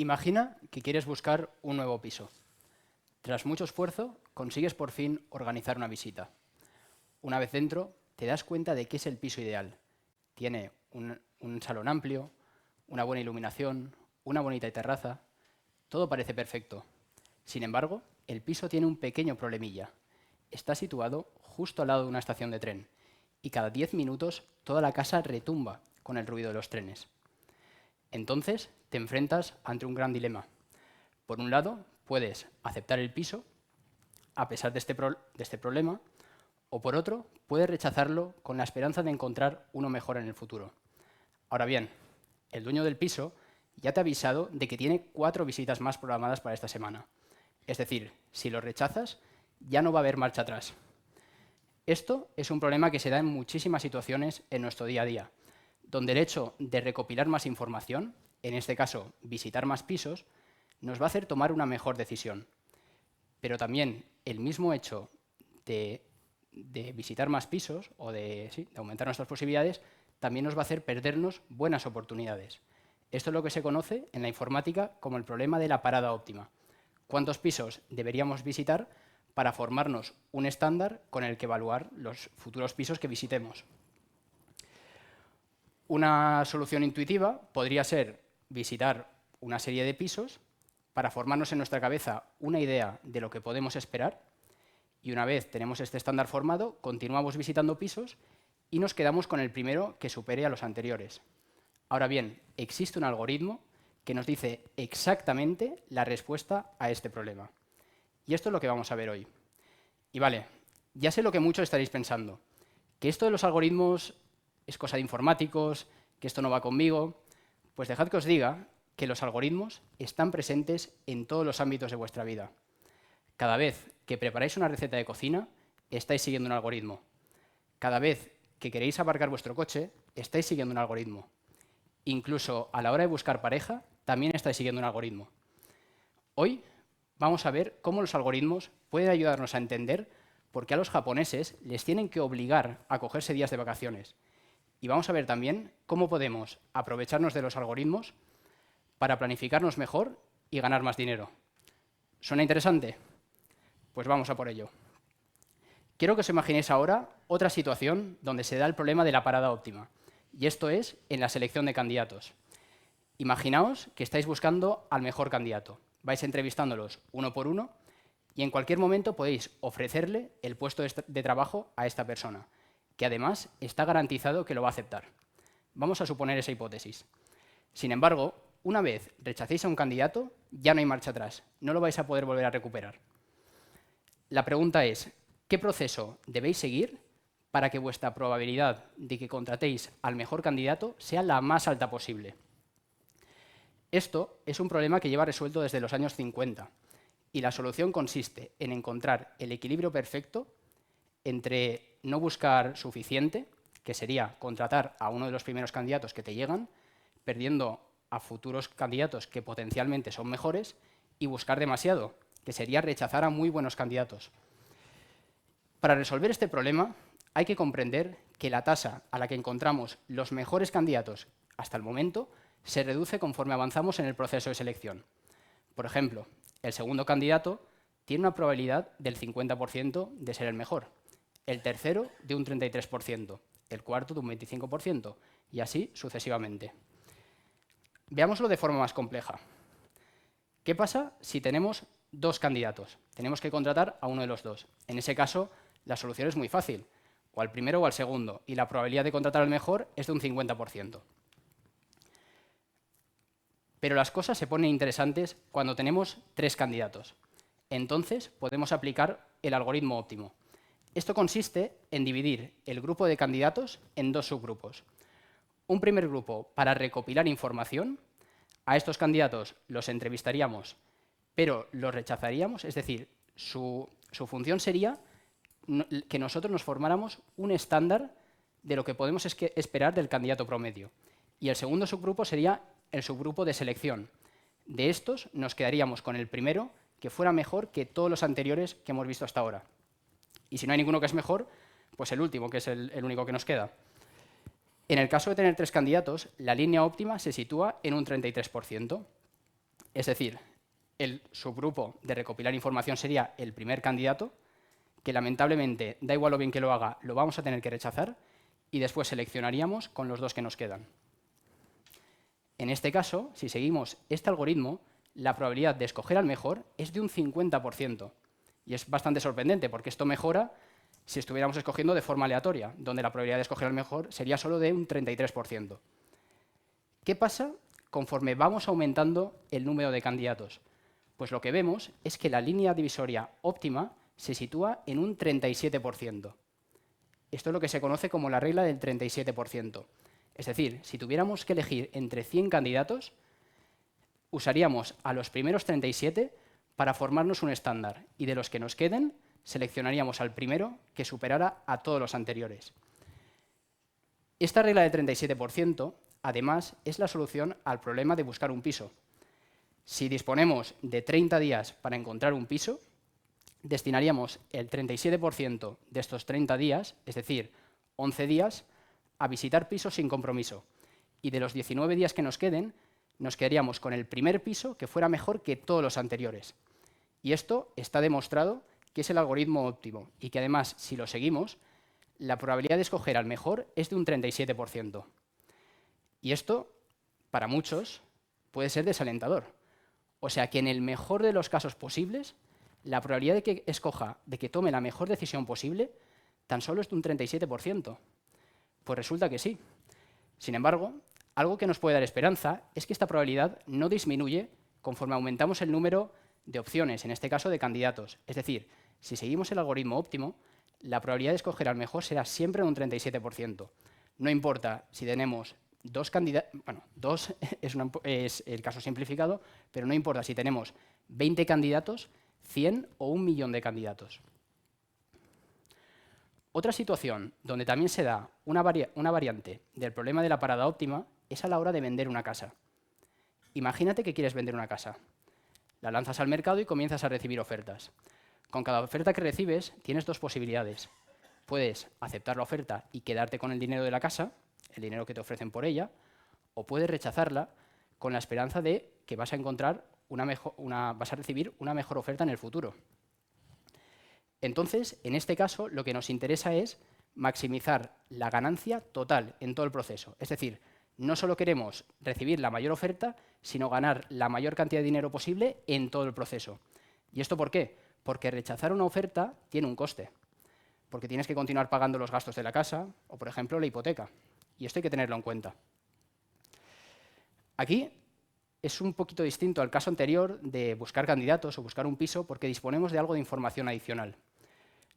Imagina que quieres buscar un nuevo piso. Tras mucho esfuerzo, consigues por fin organizar una visita. Una vez dentro, te das cuenta de que es el piso ideal. Tiene un salón amplio, una buena iluminación, una bonita terraza. Todo parece perfecto. Sin embargo, el piso tiene un pequeño problemilla. Está situado justo al lado de una estación de tren y cada 10 minutos toda la casa retumba con el ruido de los trenes. Entonces te enfrentas ante un gran dilema. Por un lado, puedes aceptar el piso a pesar de este problema, o por otro, puedes rechazarlo con la esperanza de encontrar uno mejor en el futuro. Ahora bien, el dueño del piso ya te ha avisado de que tiene 4 visitas más programadas para esta semana. Es decir, si lo rechazas, ya no va a haber marcha atrás. Esto es un problema que se da en muchísimas situaciones en nuestro día a día, donde el hecho de recopilar más información, en este caso visitar más pisos, nos va a hacer tomar una mejor decisión. Pero también el mismo hecho de visitar más pisos o de aumentar nuestras posibilidades también nos va a hacer perdernos buenas oportunidades. Esto es lo que se conoce en la informática como el problema de la parada óptima. ¿Cuántos pisos deberíamos visitar para formarnos un estándar con el que evaluar los futuros pisos que visitemos? Una solución intuitiva podría ser visitar una serie de pisos para formarnos en nuestra cabeza una idea de lo que podemos esperar, y una vez tenemos este estándar formado, continuamos visitando pisos y nos quedamos con el primero que supere a los anteriores. Ahora bien, existe un algoritmo que nos dice exactamente la respuesta a este problema. Y esto es lo que vamos a ver hoy. Y vale, ya sé lo que muchos estaréis pensando, que esto de los algoritmos es cosa de informáticos, que esto no va conmigo. Pues dejad que os diga que los algoritmos están presentes en todos los ámbitos de vuestra vida. Cada vez que preparáis una receta de cocina, estáis siguiendo un algoritmo. Cada vez que queréis aparcar vuestro coche, estáis siguiendo un algoritmo. Incluso a la hora de buscar pareja, también estáis siguiendo un algoritmo. Hoy vamos a ver cómo los algoritmos pueden ayudarnos a entender por qué a los japoneses les tienen que obligar a cogerse días de vacaciones. Y vamos a ver también cómo podemos aprovecharnos de los algoritmos para planificarnos mejor y ganar más dinero. ¿Suena interesante? Pues vamos a por ello. Quiero que os imaginéis ahora otra situación donde se da el problema de la parada óptima, y esto es en la selección de candidatos. Imaginaos que estáis buscando al mejor candidato. Vais entrevistándolos uno por uno y en cualquier momento podéis ofrecerle el puesto de trabajo a esta persona, que además está garantizado que lo va a aceptar. Vamos a suponer esa hipótesis. Sin embargo, una vez rechacéis a un candidato, ya no hay marcha atrás, no lo vais a poder volver a recuperar. La pregunta es, ¿qué proceso debéis seguir para que vuestra probabilidad de que contratéis al mejor candidato sea la más alta posible? Esto es un problema que lleva resuelto desde los años 50 y la solución consiste en encontrar el equilibrio perfecto entre no buscar suficiente, que sería contratar a uno de los primeros candidatos que te llegan, perdiendo a futuros candidatos que potencialmente son mejores, y buscar demasiado, que sería rechazar a muy buenos candidatos. Para resolver este problema hay que comprender que la tasa a la que encontramos los mejores candidatos hasta el momento se reduce conforme avanzamos en el proceso de selección. Por ejemplo, el segundo candidato tiene una probabilidad del 50% de ser el mejor, el tercero de un 33%, el cuarto de un 25% y así sucesivamente. Veámoslo de forma más compleja. ¿Qué pasa si tenemos 2 candidatos? Tenemos que contratar a uno de los 2. En ese caso, la solución es muy fácil, o al primero o al segundo, y la probabilidad de contratar al mejor es de un 50%. Pero las cosas se ponen interesantes cuando tenemos 3 candidatos. Entonces podemos aplicar el algoritmo óptimo. Esto consiste en dividir el grupo de candidatos en 2 subgrupos. Un primer grupo para recopilar información. A estos candidatos los entrevistaríamos, pero los rechazaríamos, es decir, su función sería que nosotros nos formáramos un estándar de lo que podemos esperar del candidato promedio. Y el segundo subgrupo sería el subgrupo de selección. De estos nos quedaríamos con el primero, que fuera mejor que todos los anteriores que hemos visto hasta ahora. Y si no hay ninguno que es mejor, pues el último, que es el único que nos queda. En el caso de tener 3 candidatos, la línea óptima se sitúa en un 33%. Es decir, el subgrupo de recopilar información sería el primer candidato, que lamentablemente, da igual lo bien que lo haga, lo vamos a tener que rechazar, y después seleccionaríamos con los dos que nos quedan. En este caso, si seguimos este algoritmo, la probabilidad de escoger al mejor es de un 50%. Y es bastante sorprendente, porque esto mejora si estuviéramos escogiendo de forma aleatoria, donde la probabilidad de escoger al mejor sería solo de un 33%. ¿Qué pasa conforme vamos aumentando el número de candidatos? Pues lo que vemos es que la línea divisoria óptima se sitúa en un 37%. Esto es lo que se conoce como la regla del 37%. Es decir, si tuviéramos que elegir entre 100 candidatos, usaríamos a los primeros 37 para formarnos un estándar, y de los que nos queden, seleccionaríamos al primero que superara a todos los anteriores. Esta regla del 37%, además, es la solución al problema de buscar un piso. Si disponemos de 30 días para encontrar un piso, destinaríamos el 37% de estos 30 días, es decir, 11 días, a visitar pisos sin compromiso. Y de los 19 días que nos queden, nos quedaríamos con el primer piso que fuera mejor que todos los anteriores. Y esto está demostrado que es el algoritmo óptimo y que además, si lo seguimos, la probabilidad de escoger al mejor es de un 37%. Y esto, para muchos, puede ser desalentador. O sea que en el mejor de los casos posibles, la probabilidad de que escoja, de que tome la mejor decisión posible, tan solo es de un 37%. Pues resulta que sí. Sin embargo, algo que nos puede dar esperanza es que esta probabilidad no disminuye conforme aumentamos el número de opciones, en este caso de candidatos. Es decir, si seguimos el algoritmo óptimo, la probabilidad de escoger al mejor será siempre de un 37%. No importa si tenemos dos candidatos, bueno, dos es el caso simplificado, pero no importa si tenemos 20 candidatos, 100 o 1.000.000 de candidatos. Otra situación donde también se da una variante del problema de la parada óptima es a la hora de vender una casa. Imagínate que quieres vender una casa. La lanzas al mercado y comienzas a recibir ofertas. Con cada oferta que recibes tienes dos posibilidades. Puedes aceptar la oferta y quedarte con el dinero de la casa, el dinero que te ofrecen por ella, o puedes rechazarla con la esperanza de que vas a encontrar vas a recibir una mejor oferta en el futuro. Entonces, en este caso, lo que nos interesa es maximizar la ganancia total en todo el proceso. Es decir, no solo queremos recibir la mayor oferta, sino ganar la mayor cantidad de dinero posible en todo el proceso. ¿Y esto por qué? Porque rechazar una oferta tiene un coste. Porque tienes que continuar pagando los gastos de la casa o, por ejemplo, la hipoteca. Y esto hay que tenerlo en cuenta. Aquí es un poquito distinto al caso anterior de buscar candidatos o buscar un piso porque disponemos de algo de información adicional.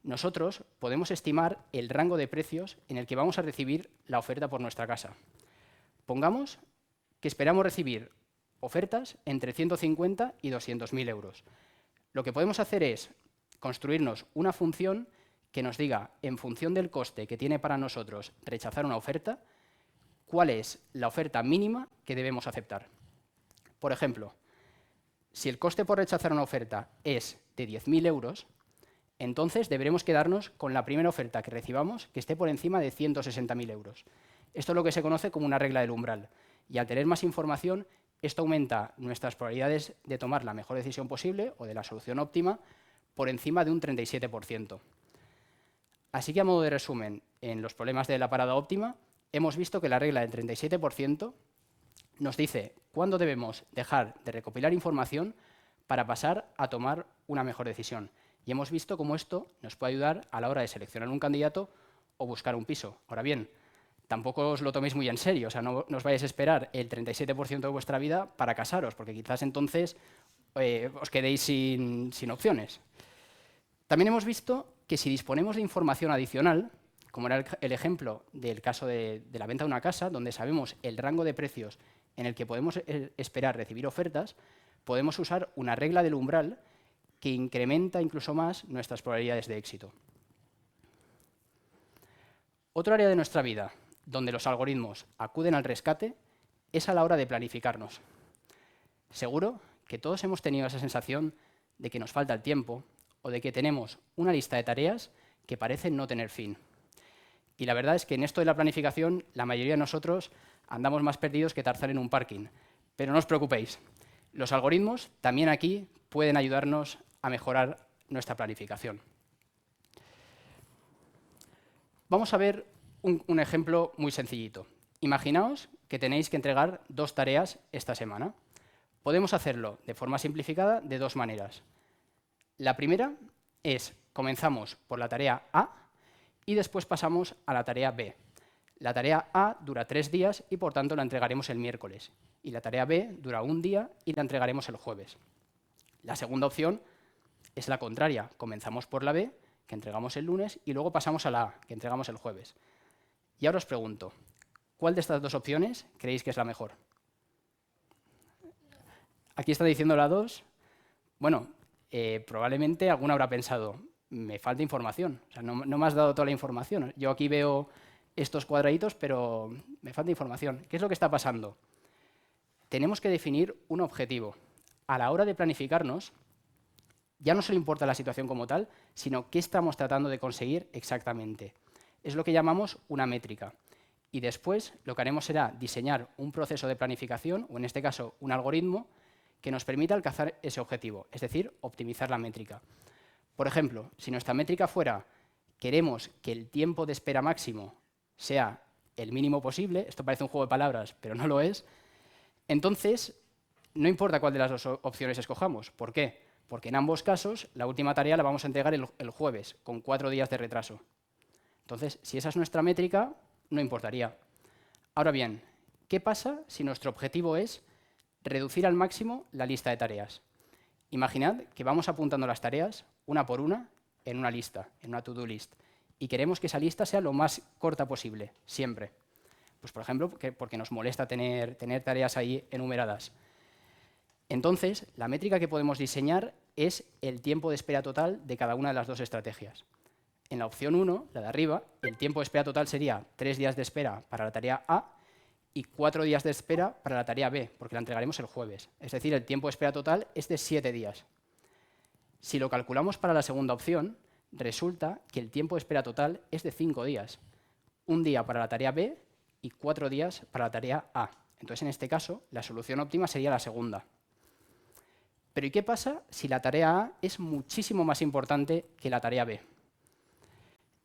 Nosotros podemos estimar el rango de precios en el que vamos a recibir la oferta por nuestra casa. Pongamos que esperamos recibir ofertas entre 150 y 200.000 euros. Lo que podemos hacer es construirnos una función que nos diga, en función del coste que tiene para nosotros rechazar una oferta, cuál es la oferta mínima que debemos aceptar. Por ejemplo, si el coste por rechazar una oferta es de 10.000 euros, entonces deberemos quedarnos con la primera oferta que recibamos que esté por encima de 160.000 euros. Esto es lo que se conoce como una regla del umbral. Y al tener más información, esto aumenta nuestras probabilidades de tomar la mejor decisión posible o de la solución óptima por encima de un 37%. Así que, a modo de resumen, en los problemas de la parada óptima, hemos visto que la regla del 37% nos dice cuándo debemos dejar de recopilar información para pasar a tomar una mejor decisión. Y hemos visto cómo esto nos puede ayudar a la hora de seleccionar un candidato o buscar un piso. Ahora bien, tampoco os lo toméis muy en serio, o sea, no os vayáis a esperar el 37% de vuestra vida para casaros, porque quizás entonces os quedéis sin opciones. También hemos visto que si disponemos de información adicional, como era el ejemplo del caso de la venta de una casa, donde sabemos el rango de precios en el que podemos esperar recibir ofertas, podemos usar una regla del umbral que incrementa incluso más nuestras probabilidades de éxito. Otro área de nuestra vida donde los algoritmos acuden al rescate es a la hora de planificarnos. Seguro que todos hemos tenido esa sensación de que nos falta el tiempo o de que tenemos una lista de tareas que parecen no tener fin. Y la verdad es que en esto de la planificación la mayoría de nosotros andamos más perdidos que Tarzán en un parking. Pero no os preocupéis, Los algoritmos también aquí pueden ayudarnos a mejorar nuestra planificación. Vamos a ver un ejemplo muy sencillito. Imaginaos que tenéis que entregar 2 tareas esta semana. Podemos hacerlo de forma simplificada de 2 maneras. La primera es, comenzamos por la tarea A y después pasamos a la tarea B. La tarea A dura 3 días y por tanto la entregaremos el miércoles. Y la tarea B dura 1 día y la entregaremos el jueves. La segunda opción es la contraria. Comenzamos por la B, que entregamos el lunes, y luego pasamos a la A, que entregamos el jueves. Y ahora os pregunto, ¿cuál de estas 2 opciones creéis que es la mejor? Aquí está diciendo la 2. Bueno, probablemente alguno habrá pensado, me falta información. O sea, no me has dado toda la información. Yo aquí veo estos cuadraditos, pero me falta información. ¿Qué es lo que está pasando? Tenemos que definir un objetivo. A la hora de planificarnos, ya no solo importa la situación como tal, sino qué estamos tratando de conseguir exactamente. Es lo que llamamos una métrica. Y después lo que haremos será diseñar un proceso de planificación, o en este caso un algoritmo, que nos permita alcanzar ese objetivo, es decir, optimizar la métrica. Por ejemplo, si nuestra métrica fuera queremos que el tiempo de espera máximo sea el mínimo posible, esto parece un juego de palabras, pero no lo es, entonces no importa cuál de las 2 opciones escojamos. ¿Por qué? Porque en ambos casos la última tarea la vamos a entregar el jueves, con 4 días de retraso. Entonces, si esa es nuestra métrica, no importaría. Ahora bien, ¿qué pasa si nuestro objetivo es reducir al máximo la lista de tareas? Imaginad que vamos apuntando las tareas, una por una, en una lista, en una to-do list, y queremos que esa lista sea lo más corta posible, siempre. Pues, por ejemplo, porque nos molesta tener tareas ahí enumeradas. Entonces, la métrica que podemos diseñar es el tiempo de espera total de cada una de las 2 estrategias. En la opción 1, la de arriba, el tiempo de espera total sería 3 días de espera para la tarea A y 4 días de espera para la tarea B, porque la entregaremos el jueves. Es decir, el tiempo de espera total es de 7 días. Si lo calculamos para la segunda opción, resulta que el tiempo de espera total es de 5 días. 1 día para la tarea B y 4 días para la tarea A. Entonces, en este caso, la solución óptima sería la segunda. Pero ¿y qué pasa si la tarea A es muchísimo más importante que la tarea B?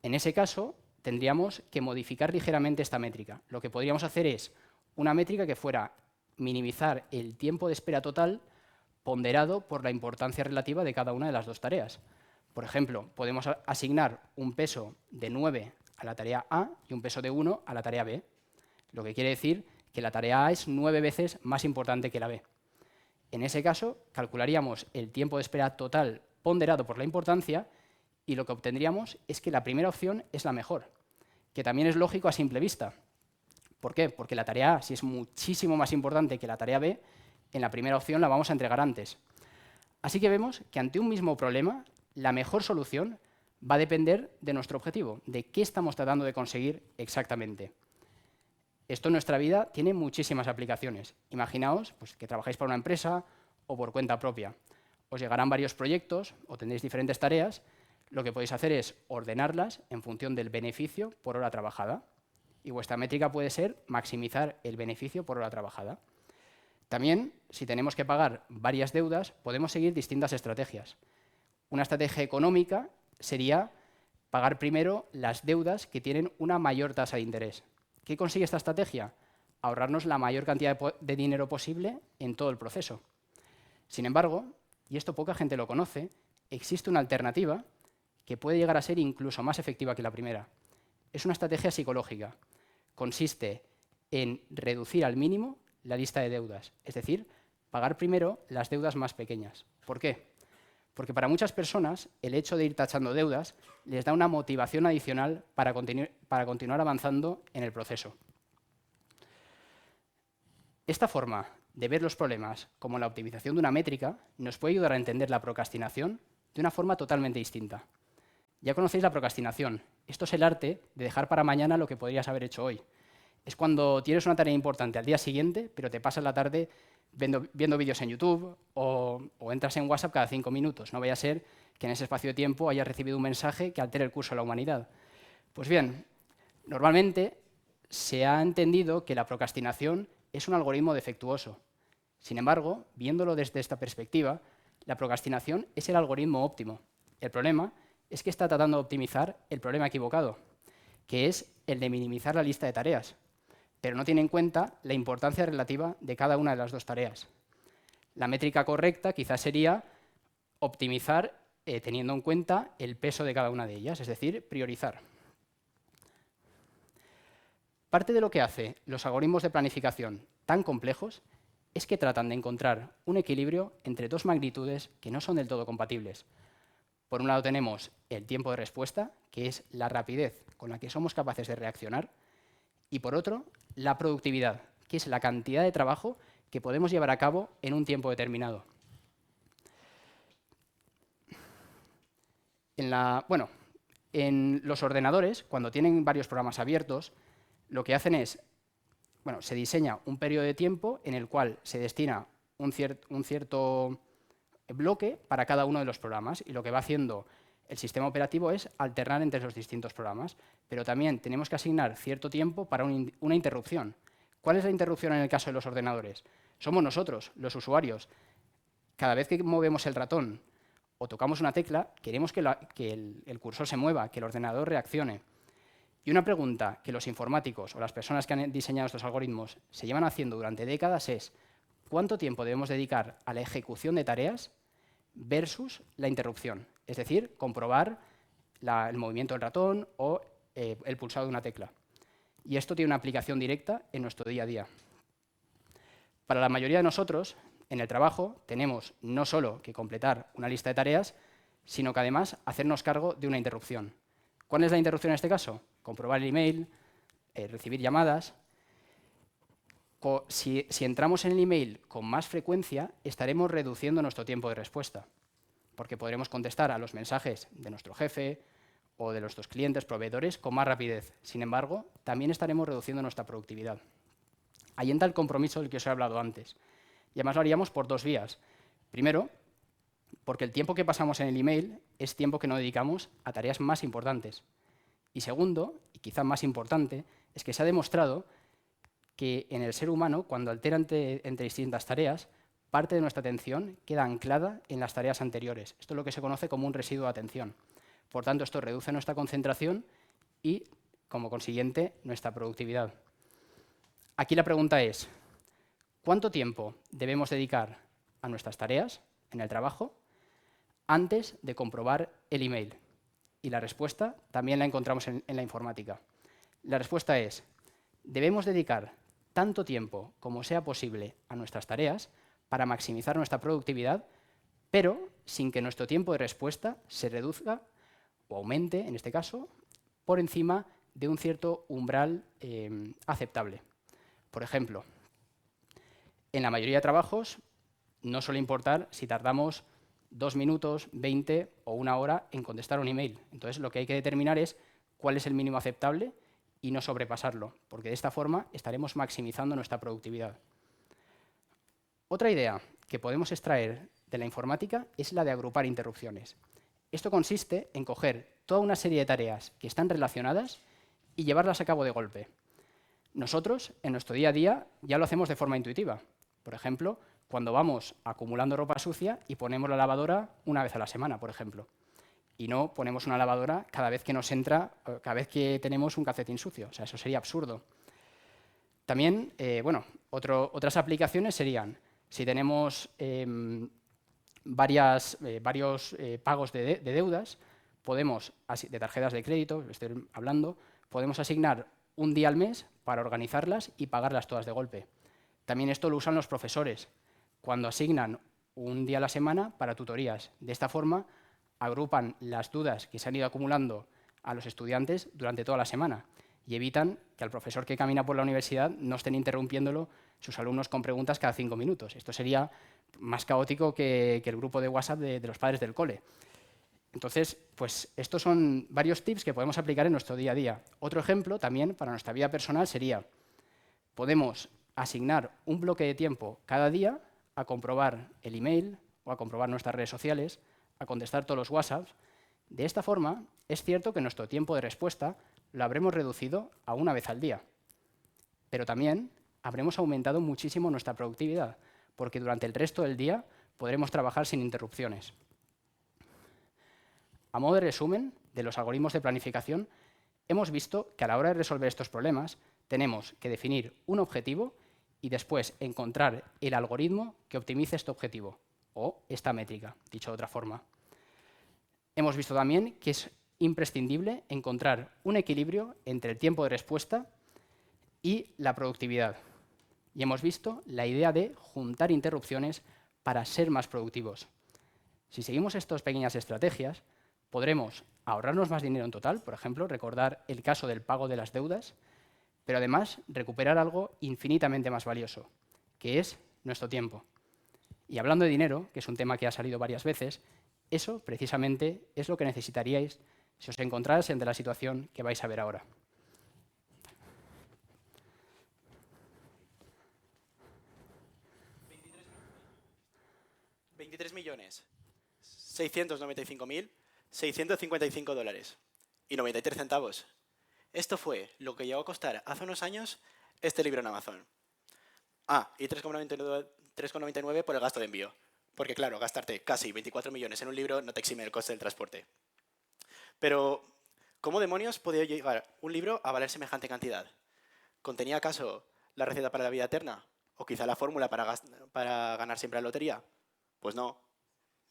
En ese caso, tendríamos que modificar ligeramente esta métrica. Lo que podríamos hacer es una métrica que fuera minimizar el tiempo de espera total ponderado por la importancia relativa de cada una de las 2 tareas. Por ejemplo, podemos asignar un peso de 9 a la tarea A y un peso de 1 a la tarea B, lo que quiere decir que la tarea A es 9 veces más importante que la B. En ese caso, calcularíamos el tiempo de espera total ponderado por la importancia y lo que obtendríamos es que la primera opción es la mejor, que también es lógico a simple vista. ¿Por qué? Porque la tarea A, si es muchísimo más importante que la tarea B, en la primera opción la vamos a entregar antes. Así que vemos que ante un mismo problema, la mejor solución va a depender de nuestro objetivo, de qué estamos tratando de conseguir exactamente. Esto en nuestra vida tiene muchísimas aplicaciones. Imaginaos pues, que trabajáis para una empresa o por cuenta propia. Os llegarán varios proyectos o tendréis diferentes tareas. Lo que podéis hacer es ordenarlas en función del beneficio por hora trabajada. Y vuestra métrica puede ser maximizar el beneficio por hora trabajada. También, si tenemos que pagar varias deudas, podemos seguir distintas estrategias. Una estrategia económica sería pagar primero las deudas que tienen una mayor tasa de interés. ¿Qué consigue esta estrategia? Ahorrarnos la mayor cantidad de dinero posible en todo el proceso. Sin embargo, y esto poca gente lo conoce, existe una alternativa que puede llegar a ser incluso más efectiva que la primera. Es una estrategia psicológica. Consiste en reducir al mínimo la lista de deudas, es decir, pagar primero las deudas más pequeñas. ¿Por qué? Porque para muchas personas el hecho de ir tachando deudas les da una motivación adicional para continuar avanzando en el proceso. Esta forma de ver los problemas como la optimización de una métrica nos puede ayudar a entender la procrastinación de una forma totalmente distinta. Ya conocéis la procrastinación. Esto es el arte de dejar para mañana lo que podrías haber hecho hoy. Es cuando tienes una tarea importante al día siguiente, pero te pasas la tarde viendo vídeos en YouTube o entras en WhatsApp cada 5 minutos. No vaya a ser que en ese espacio de tiempo hayas recibido un mensaje que altere el curso de la humanidad. Pues bien, normalmente se ha entendido que la procrastinación es un algoritmo defectuoso. Sin embargo, viéndolo desde esta perspectiva, la procrastinación es el algoritmo óptimo. El problema es que está tratando de optimizar el problema equivocado, que es el de minimizar la lista de tareas, pero no tiene en cuenta la importancia relativa de cada una de las dos tareas. La métrica correcta quizás sería optimizar teniendo en cuenta el peso de cada una de ellas, es decir, priorizar. Parte de lo que hace los algoritmos de planificación tan complejos es que tratan de encontrar un equilibrio entre dos magnitudes que no son del todo compatibles. Por un lado tenemos el tiempo de respuesta, que es la rapidez con la que somos capaces de reaccionar, y por otro, la productividad, que es la cantidad de trabajo que podemos llevar a cabo en un tiempo determinado. En los ordenadores, cuando tienen varios programas abiertos, lo que hacen es, se diseña un periodo de tiempo en el cual se destina un cierto bloque para cada uno de los programas, y lo que va haciendo el sistema operativo es alternar entre los distintos programas, pero también tenemos que asignar cierto tiempo para una interrupción. ¿Cuál es la interrupción en el caso de los ordenadores? Somos nosotros, los usuarios. Cada vez que movemos el ratón o tocamos una tecla, queremos que el cursor se mueva, que el ordenador reaccione. Y una pregunta que los informáticos o las personas que han diseñado estos algoritmos se llevan haciendo durante décadas es: ¿cuánto tiempo debemos dedicar a la ejecución de tareas versus la interrupción? Es decir, comprobar el movimiento del ratón o el pulsado de una tecla. Y esto tiene una aplicación directa en nuestro día a día. Para la mayoría de nosotros, en el trabajo, tenemos no solo que completar una lista de tareas, sino que además hacernos cargo de una interrupción. ¿Cuál es la interrupción en este caso? Comprobar el email, recibir llamadas. Si entramos en el email con más frecuencia, estaremos reduciendo nuestro tiempo de respuesta, porque podremos contestar a los mensajes de nuestro jefe o de nuestros clientes, proveedores, con más rapidez. Sin embargo, también estaremos reduciendo nuestra productividad. Ahí entra el compromiso del que os he hablado antes. Y además lo haríamos por dos vías. Primero, porque el tiempo que pasamos en el email es tiempo que no dedicamos a tareas más importantes. Y segundo, y quizá más importante, es que se ha demostrado que en el ser humano, cuando altera entre distintas tareas, parte de nuestra atención queda anclada en las tareas anteriores. Esto es lo que se conoce como un residuo de atención. Por tanto, esto reduce nuestra concentración y, como consiguiente, nuestra productividad. Aquí la pregunta es: ¿cuánto tiempo debemos dedicar a nuestras tareas en el trabajo antes de comprobar el email? Y la respuesta también la encontramos en la informática. La respuesta es: debemos dedicar tanto tiempo como sea posible a nuestras tareas para maximizar nuestra productividad, pero sin que nuestro tiempo de respuesta se reduzca o aumente, en este caso, por encima de un cierto umbral aceptable. Por ejemplo, en la mayoría de trabajos no suele importar si tardamos 2 minutos, 20 o 1 hora en contestar un email. Entonces, lo que hay que determinar es cuál es el mínimo aceptable y no sobrepasarlo, porque de esta forma estaremos maximizando nuestra productividad. Otra idea que podemos extraer de la informática es la de agrupar interrupciones. Esto consiste en coger toda una serie de tareas que están relacionadas y llevarlas a cabo de golpe. Nosotros, en nuestro día a día, ya lo hacemos de forma intuitiva. Por ejemplo, cuando vamos acumulando ropa sucia y ponemos la lavadora una vez a la semana, por ejemplo. Y no ponemos una lavadora cada vez que nos entra, cada vez que tenemos un calcetín sucio. O sea, eso sería absurdo. También, otras aplicaciones serían, si tenemos varios pagos de deudas, de tarjetas de crédito, estoy hablando, podemos asignar un día al mes para organizarlas y pagarlas todas de golpe. También esto lo usan los profesores, cuando asignan un día a la semana para tutorías. De esta forma, agrupan las dudas que se han ido acumulando a los estudiantes durante toda la semana y evitan que al profesor que camina por la universidad no estén interrumpiéndolo sus alumnos con preguntas cada 5 minutos. Esto sería más caótico que el grupo de WhatsApp de los padres del cole. Entonces, pues estos son varios tips que podemos aplicar en nuestro día a día. Otro ejemplo también para nuestra vida personal sería: podemos asignar un bloque de tiempo cada día a comprobar el email o a comprobar nuestras redes sociales, a contestar todos los WhatsApps. De esta forma, es cierto que nuestro tiempo de respuesta lo habremos reducido a una vez al día, pero también habremos aumentado muchísimo nuestra productividad, porque durante el resto del día podremos trabajar sin interrupciones. A modo de resumen de los algoritmos de planificación, hemos visto que a la hora de resolver estos problemas tenemos que definir un objetivo y después encontrar el algoritmo que optimice este objetivo, o esta métrica, dicho de otra forma. Hemos visto también que es imprescindible encontrar un equilibrio entre el tiempo de respuesta y la productividad. Y hemos visto la idea de juntar interrupciones para ser más productivos. Si seguimos estas pequeñas estrategias, podremos ahorrarnos más dinero en total, por ejemplo, recordar el caso del pago de las deudas, pero además recuperar algo infinitamente más valioso, que es nuestro tiempo. Y hablando de dinero, que es un tema que ha salido varias veces, eso precisamente es lo que necesitaríais si os encontrarais ante la situación que vais a ver ahora. $23.695.655 y 93 centavos. Esto fue lo que llegó a costar hace unos años este libro en Amazon. Ah, y 3,99 por el gasto de envío. Porque claro, gastarte casi 24 millones en un libro no te exime el coste del transporte. Pero, ¿cómo demonios podía llegar un libro a valer semejante cantidad? ¿Contenía acaso la receta para la vida eterna? ¿O quizá la fórmula para ganar siempre la lotería? Pues no.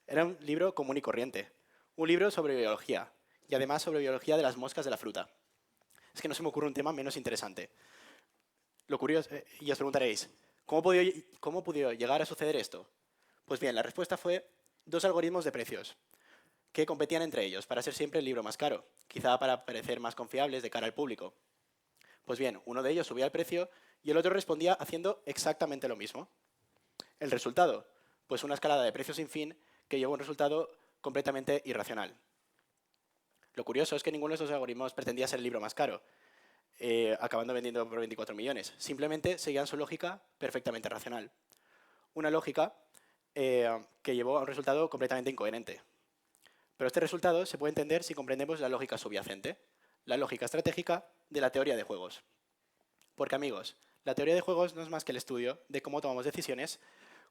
Era un libro común y corriente. Un libro sobre biología. Y además sobre biología de las moscas de la fruta. Es que no se me ocurre un tema menos interesante. Lo curioso, y os preguntaréis, ¿cómo pudo llegar a suceder esto? Pues bien, la respuesta fue 2 algoritmos de precios que competían entre ellos para ser siempre el libro más caro, quizá para parecer más confiables de cara al público. Pues bien, uno de ellos subía el precio y el otro respondía haciendo exactamente lo mismo. ¿El resultado? Pues una escalada de precios sin fin que llevó a un resultado completamente irracional. Lo curioso es que ninguno de estos algoritmos pretendía ser el libro más caro, acabando vendiendo por 24 millones. Simplemente seguían su lógica perfectamente racional. Una lógica que llevó a un resultado completamente incoherente. Pero este resultado se puede entender si comprendemos la lógica subyacente, la lógica estratégica de la teoría de juegos. Porque, amigos, la teoría de juegos no es más que el estudio de cómo tomamos decisiones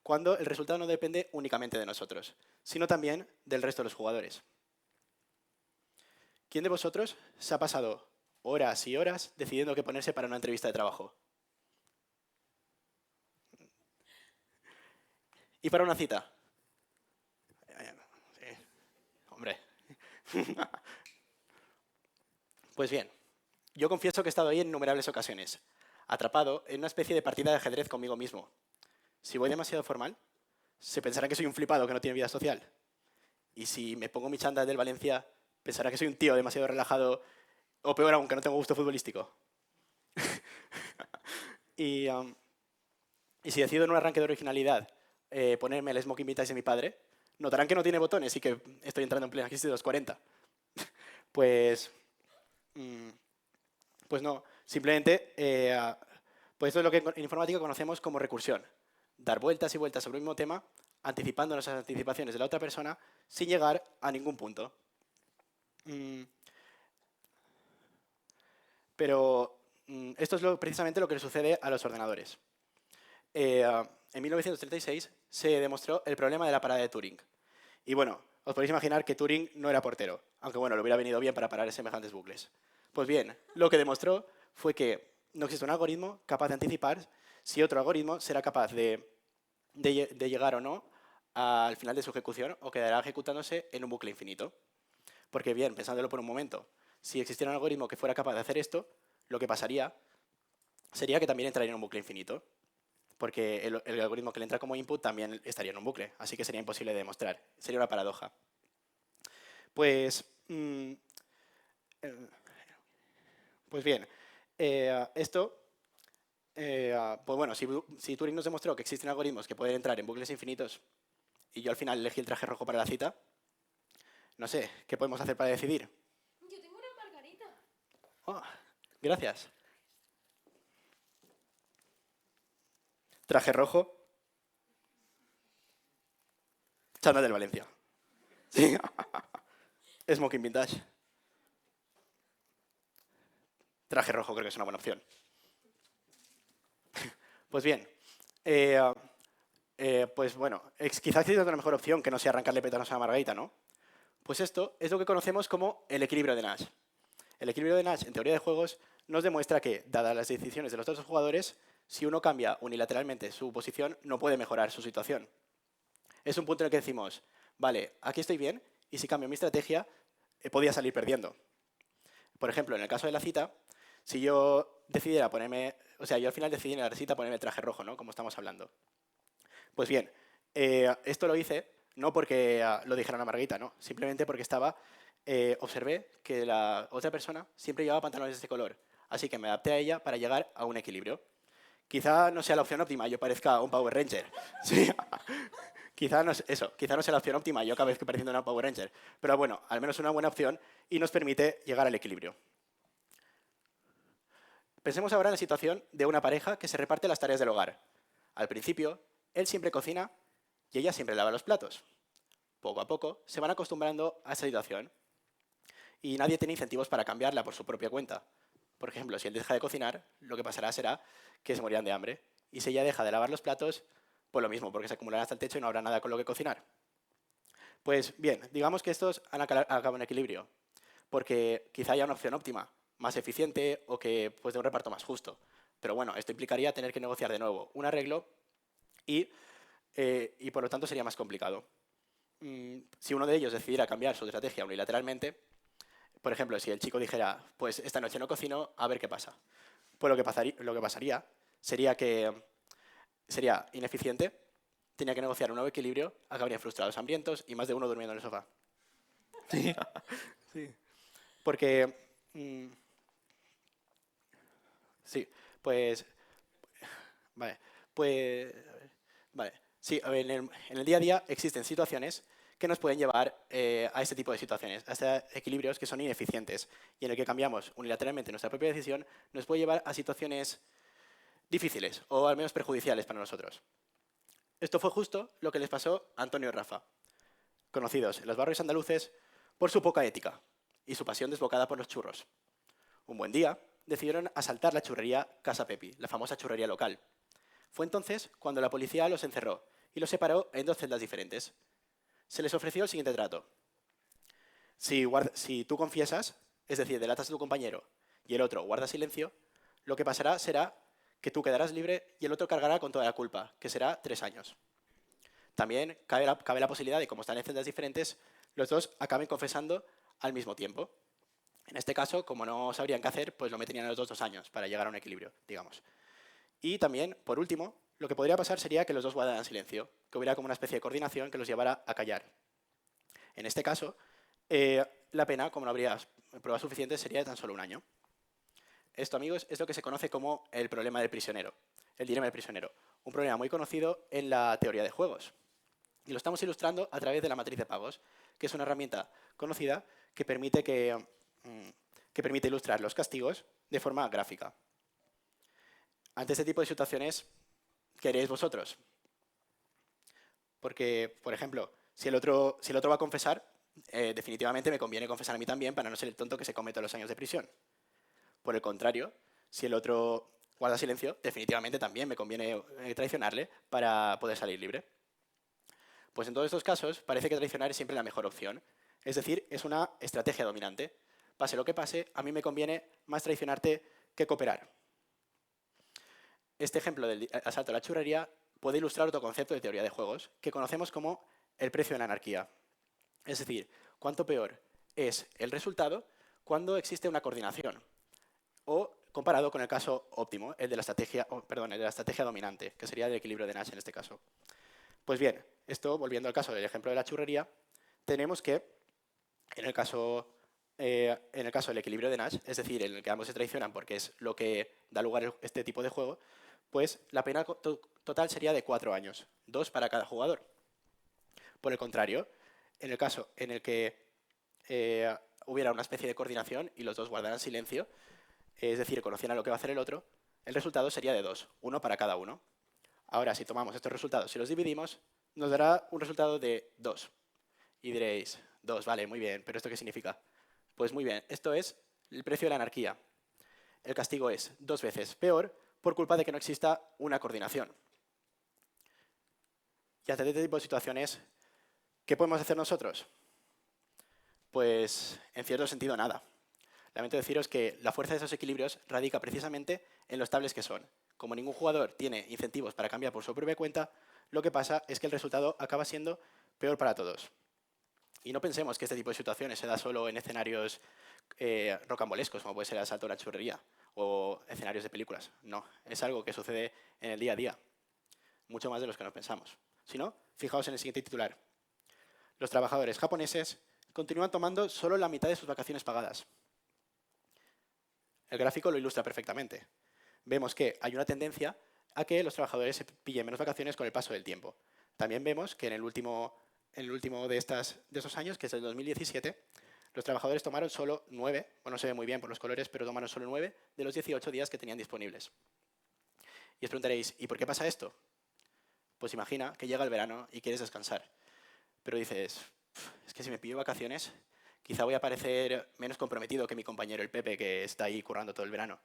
cuando el resultado no depende únicamente de nosotros, sino también del resto de los jugadores. ¿Quién de vosotros se ha pasado horas y horas decidiendo qué ponerse para una entrevista de trabajo? ¿Y para una cita? Sí, hombre. Pues bien, yo confieso que he estado ahí en innumerables ocasiones, atrapado en una especie de partida de ajedrez conmigo mismo. Si voy demasiado formal, se pensará que soy un flipado que no tiene vida social. Y si me pongo mi chándal del Valencia, pensará que soy un tío demasiado relajado, o peor aún, que no tengo gusto futbolístico. y si decido en un arranque de originalidad ponerme el smoking vintage de mi padre, notarán que no tiene botones y que estoy entrando en plena crisis de los 40. Pues no, simplemente pues esto es lo que en informática conocemos como recursión. Dar vueltas y vueltas sobre el mismo tema, anticipando las anticipaciones de la otra persona sin llegar a ningún punto. Pero esto es precisamente lo que le sucede a los ordenadores. En 1936 se demostró el problema de la parada de Turing. Y bueno, os podéis imaginar que Turing no era portero, aunque bueno, le hubiera venido bien para parar semejantes bucles. Pues bien, lo que demostró fue que no existe un algoritmo capaz de anticipar si otro algoritmo será capaz de llegar o no al final de su ejecución o quedará ejecutándose en un bucle infinito. Porque bien, pensándolo por un momento, si existiera un algoritmo que fuera capaz de hacer esto, lo que pasaría sería que también entraría en un bucle infinito. Porque el algoritmo que le entra como input también estaría en un bucle, así que sería imposible de demostrar. Sería una paradoja. Pues bien, esto, pues bueno, si Turing nos demostró que existen algoritmos que pueden entrar en bucles infinitos y yo al final elegí el traje rojo para la cita, no sé, ¿qué podemos hacer para decidir? Yo tengo una margarita. Oh, gracias. Traje rojo. Chándal del Valencia. Sí. Smoking vintage. Traje rojo creo que es una buena opción. Pues bien, Pues bueno, quizás exista una mejor opción que no sea arrancarle pétalos a la margarita, ¿no? Pues esto es lo que conocemos como el equilibrio de Nash. El equilibrio de Nash, en teoría de juegos, nos demuestra que, dadas las decisiones de los dos jugadores, si uno cambia unilateralmente su posición, no puede mejorar su situación. Es un punto en el que decimos, vale, aquí estoy bien, y si cambio mi estrategia, podía salir perdiendo. Por ejemplo, en el caso de la cita, si yo decidiera ponerme, o sea, yo al final decidí en la cita ponerme el traje rojo, ¿no? Como estamos hablando. Pues bien, esto lo hice no porque lo dijera una Margarita, no, simplemente porque observé que la otra persona siempre llevaba pantalones de este color, así que me adapté a ella para llegar a un equilibrio. Quizá no sea la opción óptima, yo parezca un Power Ranger. Sí. Quizá no sea la opción óptima, yo acabé pareciendo una Power Ranger. Pero bueno, al menos una buena opción y nos permite llegar al equilibrio. Pensemos ahora en la situación de una pareja que se reparte las tareas del hogar. Al principio, él siempre cocina y ella siempre lava los platos. Poco a poco se van acostumbrando a esa situación y nadie tiene incentivos para cambiarla por su propia cuenta. Por ejemplo, si él deja de cocinar, lo que pasará será que se morirán de hambre. Y si ella deja de lavar los platos, pues lo mismo, porque se acumulará hasta el techo y no habrá nada con lo que cocinar. Pues bien, digamos que estos han acabado en equilibrio, porque quizá haya una opción óptima, más eficiente o que pues, de un reparto más justo. Pero bueno, esto implicaría tener que negociar de nuevo un arreglo y por lo tanto sería más complicado. Si uno de ellos decidiera cambiar su estrategia unilateralmente, por ejemplo, si el chico dijera, pues esta noche no cocino, a ver qué pasa. Pues lo que pasaría sería que sería ineficiente, tenía que negociar un nuevo equilibrio, acabarían frustrados, hambrientos y más de uno durmiendo en el sofá. Sí. Sí. Porque... sí, pues... Vale, pues... Vale. Sí, a ver, en el día a día existen situaciones que nos pueden llevar a este tipo de situaciones, a estos equilibrios que son ineficientes y en el que cambiamos unilateralmente nuestra propia decisión, nos puede llevar a situaciones difíciles o al menos perjudiciales para nosotros. Esto fue justo lo que les pasó a Antonio y Rafa, conocidos en los barrios andaluces por su poca ética y su pasión desbocada por los churros. Un buen día decidieron asaltar la churrería Casa Pepi, la famosa churrería local. Fue entonces cuando la policía los encerró y los separó en dos celdas diferentes. Se les ofreció el siguiente trato. Si tú confiesas, es decir, delatas a tu compañero y el otro guarda silencio, lo que pasará será que tú quedarás libre y el otro cargará con toda la culpa, que será 3 años. También cabe la posibilidad de, como están en celdas diferentes, los dos acaben confesando al mismo tiempo. En este caso, como no sabrían qué hacer, pues lo meterían a los 2 años para llegar a un equilibrio, digamos. Y también, por último, lo que podría pasar sería que los dos guardaran silencio, que hubiera como una especie de coordinación que los llevara a callar. En este caso, la pena, como no habría pruebas suficientes, sería de tan solo 1 año. Esto, amigos, es lo que se conoce como el problema del prisionero, el dilema del prisionero, un problema muy conocido en la teoría de juegos. Y lo estamos ilustrando a través de la matriz de pagos, que es una herramienta conocida que permite ilustrar los castigos de forma gráfica. Ante este tipo de situaciones, ¿qué haréis vosotros? Porque, por ejemplo, si el otro va a confesar, definitivamente me conviene confesar a mí también para no ser el tonto que se come todos los años de prisión. Por el contrario, si el otro guarda silencio, definitivamente también me conviene traicionarle para poder salir libre. Pues en todos estos casos parece que traicionar es siempre la mejor opción. Es decir, es una estrategia dominante. Pase lo que pase, a mí me conviene más traicionarte que cooperar. Este ejemplo del asalto a la churrería puede ilustrar otro concepto de teoría de juegos que conocemos como el precio de la anarquía. Es decir, cuánto peor es el resultado cuando existe una coordinación o comparado con el caso óptimo, el de la estrategia dominante, que sería el equilibrio de Nash en este caso. Pues bien, esto, volviendo al caso del ejemplo de la churrería, tenemos que, en el caso del equilibrio de Nash, es decir, en el que ambos se traicionan porque es lo que da lugar a este tipo de juego, pues la pena total sería de 4 años, 2 para cada jugador. Por el contrario, en el caso en el que hubiera una especie de coordinación y los dos guardaran silencio, es decir, conocieran lo que va a hacer el otro, el resultado sería de 2, 1 para cada uno. Ahora, si tomamos estos resultados y los dividimos, nos dará un resultado de 2. Y diréis, 2, vale, muy bien, pero ¿esto qué significa? Pues muy bien, esto es el precio de la anarquía. El castigo es 2 veces peor por culpa de que no exista una coordinación. Y ante este tipo de situaciones, ¿qué podemos hacer nosotros? Pues, en cierto sentido, nada. Lamento deciros que la fuerza de esos equilibrios radica precisamente en lo estables que son. Como ningún jugador tiene incentivos para cambiar por su propia cuenta, lo que pasa es que el resultado acaba siendo peor para todos. Y no pensemos que este tipo de situaciones se da solo en escenarios rocambolescos, como puede ser el asalto a una churrería o escenarios de películas. No, es algo que sucede en el día a día, mucho más de los que nos pensamos. Si no, fijaos en el siguiente titular. Los trabajadores japoneses continúan tomando solo la mitad de sus vacaciones pagadas. El gráfico lo ilustra perfectamente. Vemos que hay una tendencia a que los trabajadores se pillen menos vacaciones con el paso del tiempo. También vemos que en el último de esos años, que es el 2017, los trabajadores tomaron solo 9, bueno, no se ve muy bien por los colores, pero tomaron solo 9 de los 18 días que tenían disponibles. Y os preguntaréis, ¿y por qué pasa esto? Pues imagina que llega el verano y quieres descansar, pero dices, es que si me pillo vacaciones, quizá voy a parecer menos comprometido que mi compañero el Pepe, que está ahí currando todo el verano.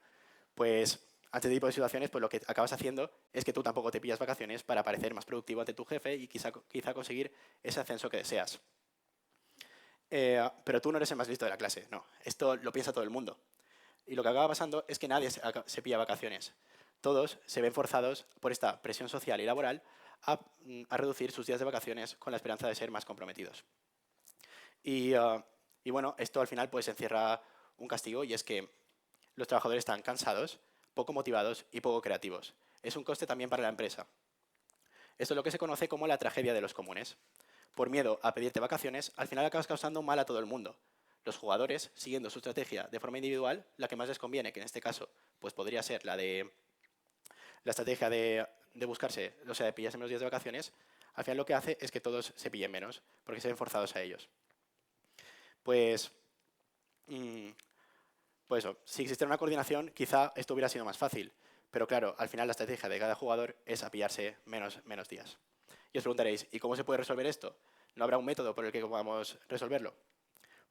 Pues ante este tipo de situaciones, pues lo que acabas haciendo es que tú tampoco te pillas vacaciones para parecer más productivo ante tu jefe y quizá conseguir ese ascenso que deseas. Pero tú no eres el más listo de la clase, no. Esto lo piensa todo el mundo. Y lo que acaba pasando es que nadie se pilla vacaciones. Todos se ven forzados por esta presión social y laboral a reducir sus días de vacaciones con la esperanza de ser más comprometidos. Y bueno, esto al final pues encierra un castigo, y es que los trabajadores están cansados, poco motivados y poco creativos. Es un coste también para la empresa. Esto es lo que se conoce como la tragedia de los comunes. Por miedo a pedirte vacaciones, al final acabas causando mal a todo el mundo. Los jugadores, siguiendo su estrategia de forma individual, la que más les conviene, que en este caso pues podría ser la estrategia de buscarse, o sea, de pillarse menos días de vacaciones, al final lo que hace es que todos se pillen menos, porque se ven forzados a ellos. Pues eso, si existiera una coordinación, quizá esto hubiera sido más fácil. Pero claro, al final la estrategia de cada jugador es pillarse menos días. Y os preguntaréis, ¿y cómo se puede resolver esto? ¿No habrá un método por el que podamos resolverlo?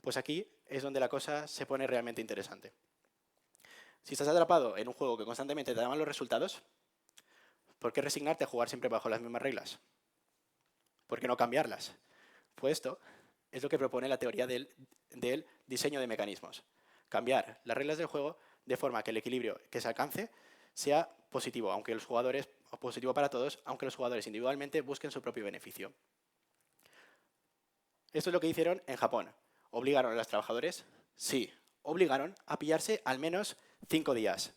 Pues aquí es donde la cosa se pone realmente interesante. Si estás atrapado en un juego que constantemente te da malos resultados, ¿por qué resignarte a jugar siempre bajo las mismas reglas? ¿Por qué no cambiarlas? Pues esto es lo que propone la teoría del diseño de mecanismos. Cambiar las reglas del juego de forma que el equilibrio que se alcance sea positivo, o positivo para todos, aunque los jugadores individualmente busquen su propio beneficio. Esto es lo que hicieron en Japón. ¿Obligaron a los trabajadores? Sí, obligaron a pillarse al menos 5 días.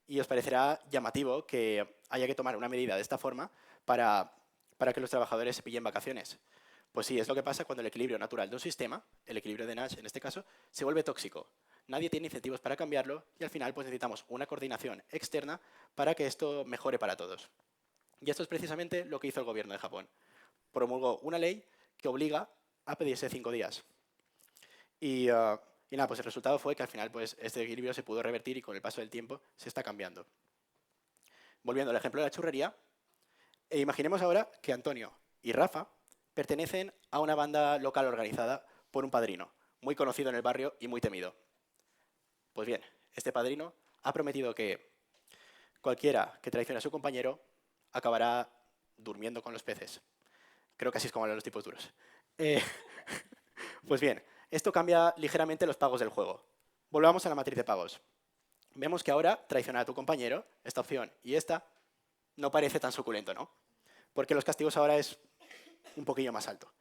Y os parecerá llamativo que haya que tomar una medida de esta forma para que los trabajadores se pillen vacaciones. Pues sí, es lo que pasa cuando el equilibrio natural de un sistema, el equilibrio de Nash en este caso, se vuelve tóxico. Nadie tiene incentivos para cambiarlo y al final pues necesitamos una coordinación externa para que esto mejore para todos. Y esto es precisamente lo que hizo el gobierno de Japón. Promulgó una ley que obliga a pedirse 5 días. Y nada, pues el resultado fue que al final pues, este equilibrio se pudo revertir y con el paso del tiempo se está cambiando. Volviendo al ejemplo de la churrería, imaginemos ahora que Antonio y Rafa pertenecen a una banda local organizada por un padrino, muy conocido en el barrio y muy temido. Pues bien, este padrino ha prometido que cualquiera que traicione a su compañero acabará durmiendo con los peces. Creo que así es como hablan los tipos duros. Pues bien, esto cambia ligeramente los pagos del juego. Volvamos a la matriz de pagos. Vemos que ahora traicionar a tu compañero, esta opción y esta, no parece tan suculento, ¿no? Porque los castigos ahora es un poquillo más alto.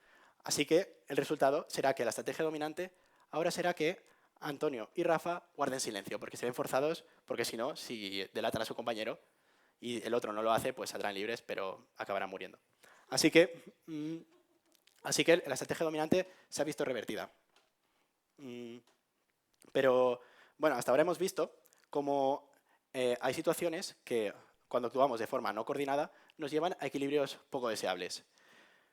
Así que el resultado será que la estrategia dominante ahora será que Antonio y Rafa guarden silencio, porque se ven forzados, porque si no, si delatan a su compañero y el otro no lo hace, pues saldrán libres, pero acabarán muriendo. Así que la estrategia dominante se ha visto revertida. Pero, bueno, hasta ahora hemos visto cómo hay situaciones que, cuando actuamos de forma no coordinada, nos llevan a equilibrios poco deseables.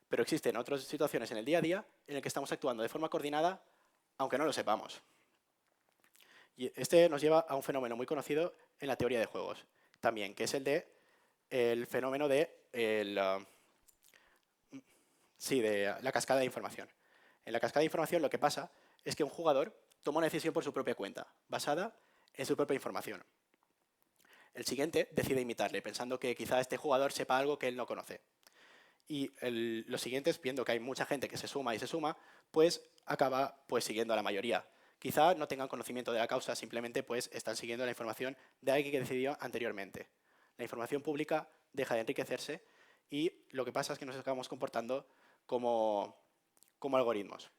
Pero existen otras situaciones en el día a día en las que estamos actuando de forma coordinada, aunque no lo sepamos. Y este nos lleva a un fenómeno muy conocido en la teoría de juegos, también, que es el fenómeno de la cascada de información. En la cascada de información lo que pasa es que un jugador toma una decisión por su propia cuenta, basada en su propia información. El siguiente decide imitarle, pensando que quizá este jugador sepa algo que él no conoce. Y los siguientes, viendo que hay mucha gente que se suma y se suma, pues acaba pues, siguiendo a la mayoría. Quizá no tengan conocimiento de la causa, simplemente pues, están siguiendo la información de alguien que decidió anteriormente. La información pública deja de enriquecerse y lo que pasa es que nos acabamos comportando como algoritmos,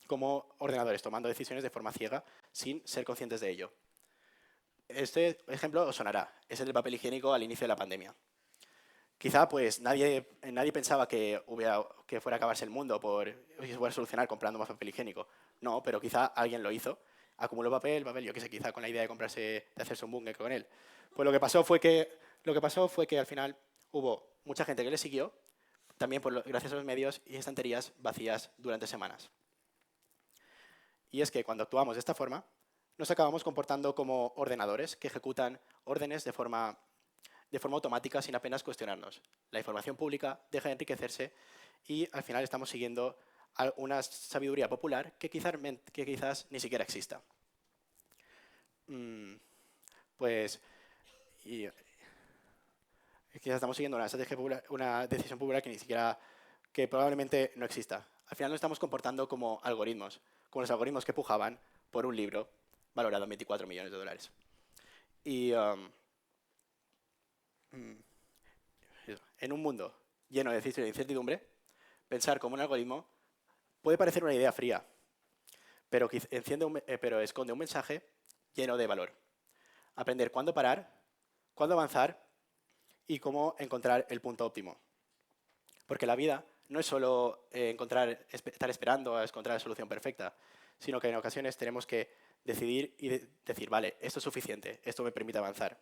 como ordenadores, tomando decisiones de forma ciega sin ser conscientes de ello. Este ejemplo os sonará, es el del papel higiénico al inicio de la pandemia. Quizá pues nadie pensaba que fuera a acabarse el mundo por fuera a solucionar comprando más papel higiénico. No, pero quizá alguien lo hizo. Acumuló papel, yo qué sé, quizá con la idea de hacerse un búnker con él. Pues lo que pasó fue que al final hubo mucha gente que le siguió, también gracias a los medios y estanterías vacías durante semanas. Y es que cuando actuamos de esta forma, nos acabamos comportando como ordenadores que ejecutan órdenes de forma automática sin apenas cuestionarnos. La información pública deja de enriquecerse y al final estamos siguiendo una sabiduría popular que quizás ni siquiera exista. Pues quizás estamos siguiendo una decisión popular que probablemente no exista. Al final nos estamos comportando como algoritmos, como los algoritmos que pujaban por un libro valorado en 24 millones de dólares. Y en un mundo lleno de incertidumbre, pensar como un algoritmo puede parecer una idea fría, pero esconde un mensaje lleno de valor. Aprender cuándo parar, cuándo avanzar y cómo encontrar el punto óptimo. Porque la vida no es solo estar esperando a encontrar la solución perfecta, sino que en ocasiones tenemos que decidir y decir, vale, esto es suficiente, esto me permite avanzar.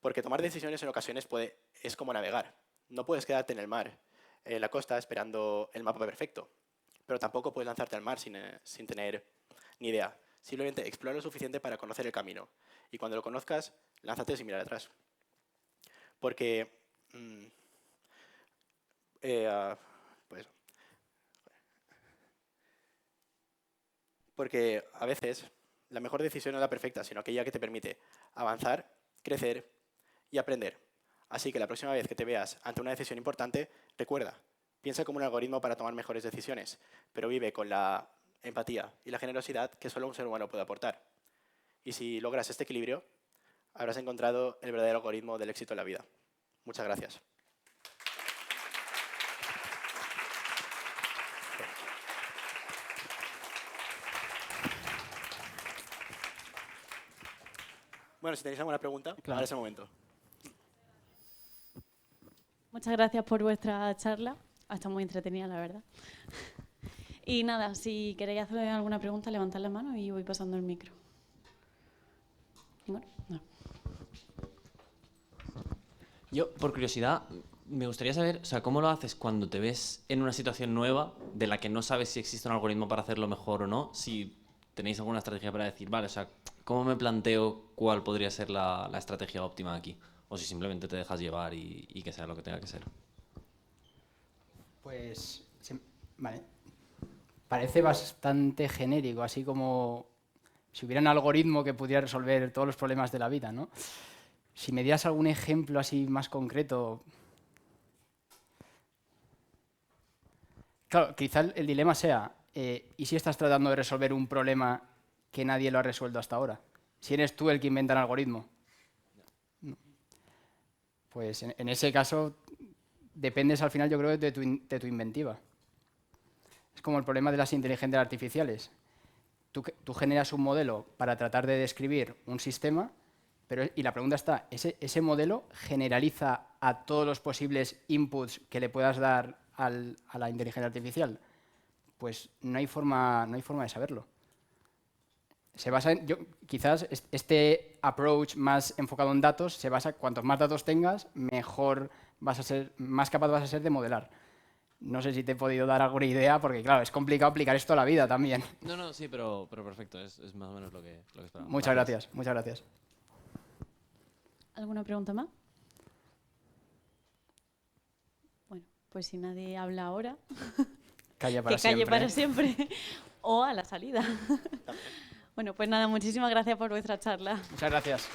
Porque tomar decisiones en ocasiones es como navegar. No puedes quedarte en el mar, en la costa, esperando el mapa perfecto. Pero tampoco puedes lanzarte al mar sin tener ni idea. Simplemente explora lo suficiente para conocer el camino. Y cuando lo conozcas, lánzate sin mirar atrás. Porque porque a veces la mejor decisión no es la perfecta, sino aquella que te permite avanzar, crecer y aprender. Así que la próxima vez que te veas ante una decisión importante, recuerda, piensa como un algoritmo para tomar mejores decisiones, pero vive con la empatía y la generosidad que solo un ser humano puede aportar. Y si logras este equilibrio, habrás encontrado el verdadero algoritmo del éxito en la vida. Muchas gracias. Bueno, si tenéis alguna pregunta, Claro. ahora es el momento. Muchas gracias por vuestra charla. Ha estado muy entretenida, la verdad. Y nada, si queréis hacer alguna pregunta, levantad la mano y voy pasando el micro. ¿Ninguno? No. Yo, por curiosidad, me gustaría saber, o sea, ¿cómo lo haces cuando te ves en una situación nueva de la que no sabes si existe un algoritmo para hacerlo mejor o no? Si tenéis alguna estrategia para decir, vale, o sea, ¿cómo me planteo cuál podría ser la estrategia óptima aquí? O si simplemente te dejas llevar y que sea lo que tenga que ser. Pues, vale. Parece bastante genérico, así como si hubiera un algoritmo que pudiera resolver todos los problemas de la vida, ¿no? Si me dieras algún ejemplo así más concreto... Claro, quizá el dilema sea, ¿y si estás tratando de resolver un problema que nadie lo ha resuelto hasta ahora? Si eres tú el que inventa el algoritmo. Pues en ese caso dependes al final, yo creo, de tu inventiva. Es como el problema de las inteligencias artificiales. Tú generas un modelo para tratar de describir un sistema, y la pregunta está, ¿ese modelo generaliza a todos los posibles inputs que le puedas dar a la inteligencia artificial? Pues no hay forma de saberlo. Se basa quizás este approach más enfocado en datos se basa, cuantos más datos tengas, mejor más capaz vas a ser de modelar. No sé si te he podido dar alguna idea, porque claro, es complicado aplicar esto a la vida también. No, sí, pero perfecto, es más o menos lo que esperaba. Muchas gracias, muchas gracias. ¿Alguna pregunta más? Bueno, pues si nadie habla ahora, Calla para que calle siempre. para siempre o a la salida. Bueno, pues nada, muchísimas gracias por vuestra charla. Muchas gracias.